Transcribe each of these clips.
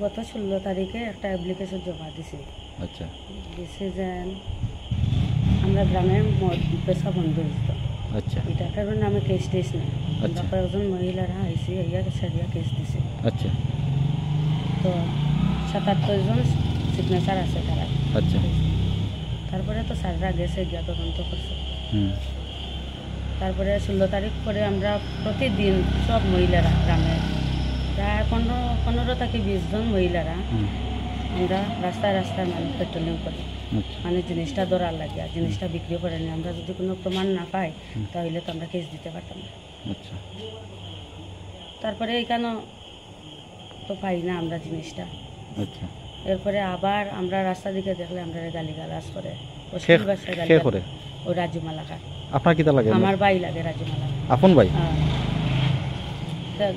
গত 16 তারিখে একটা অ্যাপ্লিকেশন জমা দিছি। আচ্ছা দিছে যে আমরা গ্রামে মদ বেচা বন্ধ হয়েছিল। আচ্ছা এটা কারণে আমি কেস টেস না, আচ্ছা। কয়েকজন মহিলারা আইসি ইয়া সারিয়া কেস দিছে। আচ্ছা তো 77 জন সিগনেচার আছে তারা। আচ্ছা তারপরে তো স্যাররা গেছে গিয়া তদন্ত করছে। হুম তারপরে 16 তারিখ করে আমরা প্রতিদিন সব মহিলারা গ্রামে প্রায় 15 থেকে 20 জন মহিলারা হুম আমরা রাস্তায় রাস্তায় মানে পেট্রোলিং করি, আচ্ছা মানে জিনিসটা ধরার লাগে, জিনিসটা বিক্রি করে নি। আমরা যদি কোনো প্রমাণ না পাই তাহলে তো আমরা কেস দিতে পারতাম না। আচ্ছা তারপরে এইখানে তো পাই না আমরা জিনিসটা। আচ্ছা এরপরে আবার আমরা রাস্তা দিকে দেখলে আমরা গালিগালাজ করে, কে করে? ও রাজু মালাকার। আপনার কিতা লাগে? আমার ভাই লাগে রাজু মালাকার। আপন ভাই?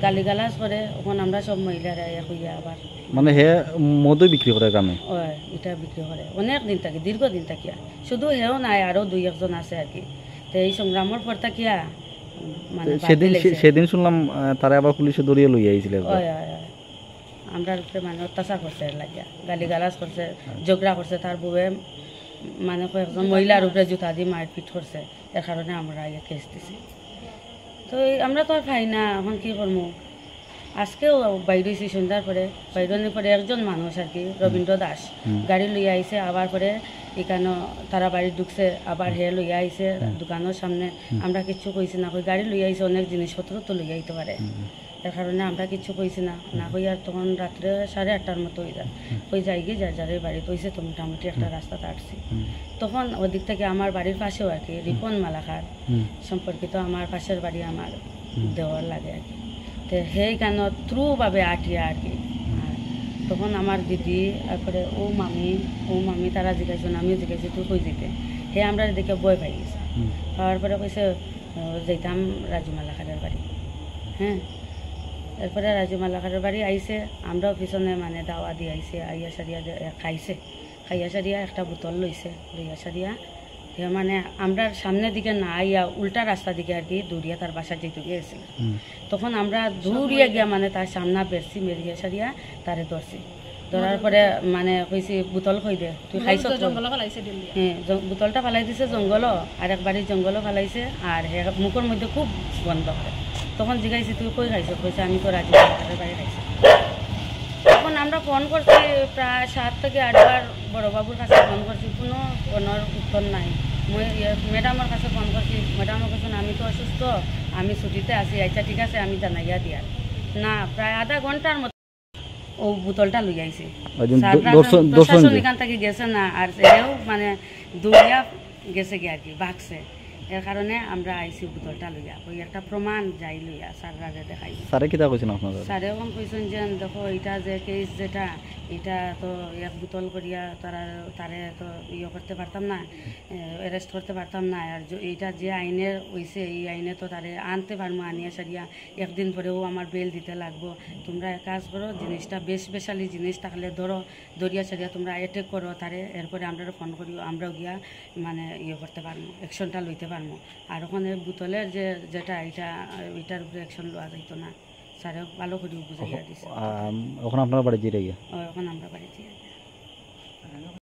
গালিগালাজ করে ওখান আমরা সব মহিলারা হইয়া আবার মানে হে মদই বিক্রি করে গ্রামে? ওই এটা বিক্রি করে অনেক দিন থাকি, দীর্ঘদিন থাকিয়া। শুধু হেও নাই, আরও 2-1 আছে আর কি। তো এই সংগ্রামের পর থাকিয়া মানে সেদিন শুনলাম তারা আবার পুলিশে দড়িয়ে লই আইছিল। আমরা উপরে মানে অত্যাচার করছে, লাগিয়া গালিগালাজ করছে, ঝগড়া করছে। তার বউয়ে মানে কয়েকজন মহিলার উপরে জুতা দিয়ে মারপিট করছে। এর কারণে আমরা ইয়ে কেস দিছি। তো আমরা তো আর খাই না, এখন কী করবো। আজকেও বাইরে হয়েছি সন্ধ্যার পরে, বাইরের পরে একজন মানুষ আর কি রবীন্দ্র দাস গাড়ি লইয়া আইছে। আবার পরে এখানে তারা বাড়ি ঢুকছে, আবার হে লইয়া আইছে দোকানের সামনে। আমরা কিচ্ছু কইছি না, কই গাড়ি লইয়া আইছে, অনেক জিনিসপত্র তো লইয়া আইতে পারে। এর কারণে আমরা কিচ্ছু কইছি না, না কই আর তখন রাত্রে 8:30টার মতো হয়ে যায়। ওই যাই গিয়ে যার যারের বাড়ি কইছে তো মোটামুটি একটা রাস্তাতে আসছি। তখন ওদিক থেকে আমার বাড়ির পাশেও আর কি রিপন মালাকার সম্পর্কিত আমার পাশের বাড়ি আমার দেওয়ার লাগে আর কি। তো সেইখানে থ্রুভাবে আটিয়া আর কি। তখন আমার দিদি, তারপরে ও মামি তারা জিজ্ঞাসা, আমিও জিজ্ঞাসি তুই কই যেতে। হে আমরা দেখে বই পাই গেছে। পাওয়ার পরে কইছে যেতাম রাজু মালাকারের বাড়ি। হ্যাঁ, এরপরে রাজু মালাকারের বাড়ি আইসে, আমরাও পিছনে মানে দাওয়া দিয়ে আইসে। আইয়া সারিয়া খাইছে, খাইয়া সারিয়া একটা বোতল লইয়া সারিয়া মানে আমরা সামনের দিকে না আইয়া উল্টা রাস্তা দিকে আর কি দৌড়িয়া তার বাসা যেতে গিয়েছিল। তখন আমরা দৌড়িয়া গিয়া মানে তার সামনা বেরছি, মেরিয়া সারিয়া তারে ধরছি। ধরার পরে মানে কইছি বোতল খই দে, তুই খাইছ? হ্যাঁ, বোতলটা ফালাই দিছে জঙ্গল, আর একবারই জঙ্গল ফালাইছে। আর মুখের মধ্যে খুব গন্ধ করে। তখন জিজ্ঞাসি তুই কই খাইছ? কইছে আমি তো রাজু মালাকারের বাড়ি খাইছি। তখন আমরা ফোন করছি প্রায় 7 থেকে 8 বার, বড়বাবুর কাছে ফোন করছি, কোনো ফোনের উত্তর নাই। মই ম্যাডামের কাছে ফোন করছি, ম্যাডামের কাছে আমি তো অসুস্থ, আমি ছুটিতে আছি। আচ্ছা ঠিক আছে, আমি জানাইয়া দিয়ার না। প্রায় আধা ঘন্টার মতো ও বোতলটা লই আইছে। প্রশাসন এখান থেকে গেছে না, আর সেও মানে দৌড়িয়া গেছে কি আর কি, ভাগছে। এর কারণে আমরা আইসি বোতলটা লইয়া, ওই একটা প্রমাণ যাই লইয়া স্যাররা দেখাই। স্যারে কিতা কইছেন আপনারা? স্যারে এখন কইছেন যে দেখো এটা যে কেস যেটা, এটা তো এক বোতল করিয়া তারে তো ইয়ে করতে পারতাম না, অ্যারেস্ট করতে পারতাম না। আর এইটা যে আইনের হইছে, এই আইনে তো তারে আনতে পারবো, আনিয়া সারিয়া একদিন পরেও আমার বেল দিতে লাগবো। তোমরা এক কাজ করো, জিনিসটা বেশালি জিনিস থাকলে দরিয়া সারিয়া তোমরা অ্যাটেক করো তারে। এরপরে আমরা ফোন করিও, আমরাও গিয়া মানে ইয়ে করতে পারবো, অ্যাকশনটা লইতে পারবো। আর ওখানে বোতলের যেটা এটার উপরে অ্যাকশন লওয়া যাইতো না। স্যারে ভালো করে বুঝাইয়া দিছে। ওখানে আপনার বাড়ি জিরে গিয়া? ওখানে আমরা বাড়ি